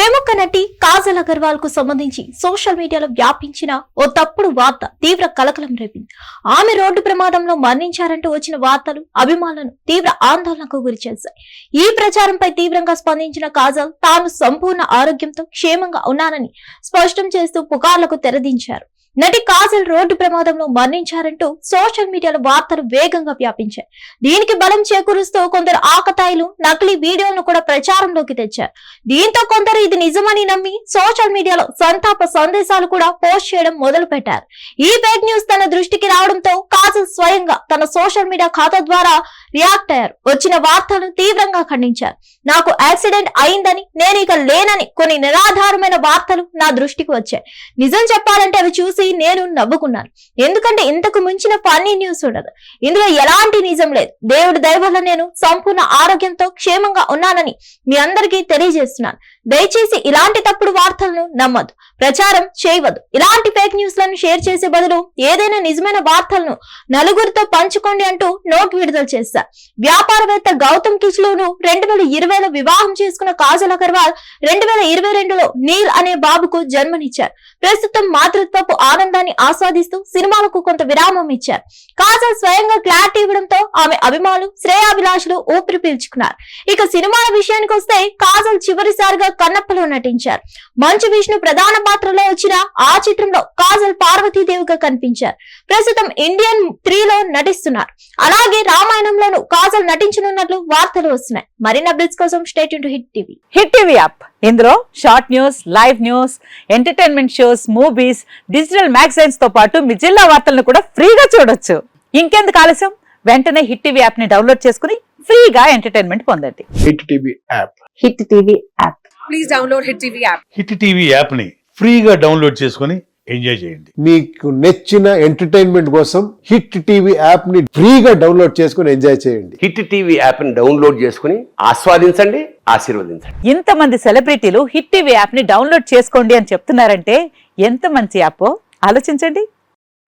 ప్రముఖ నటి కాజల్ అగర్వాల్ కు సంబంధించి సోషల్ మీడియాలో వ్యాపించిన ఓ తప్పుడు వార్త తీవ్ర కలకలం రేపింది. ఆమె రోడ్డు ప్రమాదంలో మరణించారంటూ వచ్చిన వార్తలు అభిమానులను తీవ్ర ఆందోళనకు గురిచేశాయి. ఈ ప్రచారంపై తీవ్రంగా స్పందించిన కాజల్ తాను సంపూర్ణ ఆరోగ్యంతో క్షేమంగా ఉన్నానని స్పష్టం చేస్తూ పుకార్లకు తెరదించారు. నటి కాజల్ రోడ్డు ప్రమాదంలో మరణించారంటూ సోషల్ మీడియాలో వార్తలు వేగంగా వ్యాపించాయి. దీనికి బలం చేకూరుస్తూ కొందరు ఆకతాయిలు నకిలీ వీడియోను కూడా ప్రచారంలోకి తెచ్చారు. దీంతో కొందరు ఇది నిజమని నమ్మి సోషల్ మీడియాలో సంతాప సందేశాలు కూడా పోస్ట్ చేయడం మొదలు పెట్టారు. ఈ ఫేక్ న్యూస్ తన దృష్టికి రావడంతో కాజల్ స్వయంగా తన సోషల్ మీడియా ఖాతా ద్వారా రియాక్ట్ అయ్యారు. వచ్చిన వార్తలను తీవ్రంగా ఖండించారు. నాకు యాక్సిడెంట్ అయిందని, నేను ఇక లేనని కొన్ని నిరాధారమైన వార్తలు నా దృష్టికి వచ్చాయి. నిజం చెప్పాలంటే అవి చూసి నేను నవ్వుకున్నాను. ఎందుకంటే ఇంతకు మించిన ఫన్నీ న్యూస్ ఉండదు. ఇందులో ఎలాంటి నిజం లేదు. దేవుడి దయ వల్ల నేను సంపూర్ణ ఆరోగ్యంతో క్షేమంగా ఉన్నానని మీ అందరికీ తెలియజేస్తున్నాను. దయచేసి ఇలాంటి తప్పుడు వార్తలను నమ్మద్దు, ప్రచారం చేయవద్దు. ఇలాంటి ఫేక్ న్యూస్ లను షేర్ చేసే బదులు ఏదైనా నిజమైన వార్తలను నలుగురితో పంచుకోండి అంటూ నోట్ విడుదల చేశారు. వ్యాపారవేత్త గౌతమ్ కిచ్లూను 2020లో వివాహం చేసుకున్న కాజల్ అగర్వాల్ 2022లో నీల్ అనే బాబుకు జన్మనిచ్చారు. ప్రస్తుతం మాతృత్వపు ఆనందాన్ని ఆస్వాదిస్తూ సినిమాలకు కొంత విరామం ఇచ్చారు. కాజల్ స్వయంగా క్లారిటీ ఇవ్వడంతో ఆమె అభిమానులు శ్రేయాభిలాషులు ఊపిరి పీల్చుకున్నారు. ఇక సినిమాల విషయానికి వస్తే కాజల్ చివరిసారిగా కన్నప్పలో నటించారు. మంచు విష్ణు ప్రధాన పాత్రలో వచ్చిన ఆ చిత్రంలో కాజల్ పార్వతీదేవిగా కనిపించారు. ప్రస్తుతం ఇండియన్ 3లో నటిస్తున్నారు. అలాగే రామాయణంలోనూ కాజల్ నటించనున్నట్లు వార్తలు వస్తున్నాయి. మరిన్ని అప్డేట్స్ కోసం stay tune to hit TV. Hit TV app ఇందులో short news, live news, entertainment shows, movies, digital magazines తో పాటు మీ జిల్లా వార్తలను కూడా ఫ్రీగా చూడొచ్చు. ఇంకెందుకు ఆలస్యం, వెంటనే హిట్ టీవీ యాప్ ని డౌన్లోడ్ చేసుకుని ఫ్రీగా ఎంటర్టైన్మెంట్ పొందండి. Hit TV app. Hit TV app. Please download hit TV app. Hit TV app ని ఫ్రీగా డౌన్లోడ్ చేసుకుని ఎంజాయ్ చేయండి. మీకు నచ్చిన ఎంటర్టైన్మెంట్ కోసం హిట్ టీవీ యాప్ ని ఫ్రీగా డౌన్లోడ్ చేసుకుని ఎంజాయ్ చేయండి. హిట్ టీవీ యాప్ ని డౌన్లోడ్ చేసుకుని ఆస్వాదించండి, ఆశీర్వదించండి. ఇంతమంది సెలబ్రిటీలు హిట్ టీవీ యాప్ ని డౌన్లోడ్ చేసుకోండి అని చెప్తున్నారంటే ఎంత మంచి యాప్ ఆలోచించండి.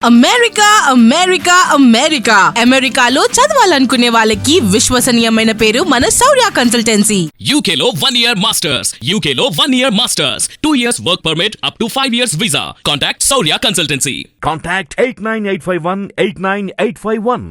అమెరికా అమెరికా అమెరికా అమెరికాలో చదవాలనుకునే వాళ్ళకి విశ్వసనీయమైన పేరు మన శౌర్య కన్సల్టెన్సీ. UK లో 1 year masters, UK లో 1 year masters, 2 years work permit up to 5 years visa. Contact Saurya Consultancy. Contact 89851 89851.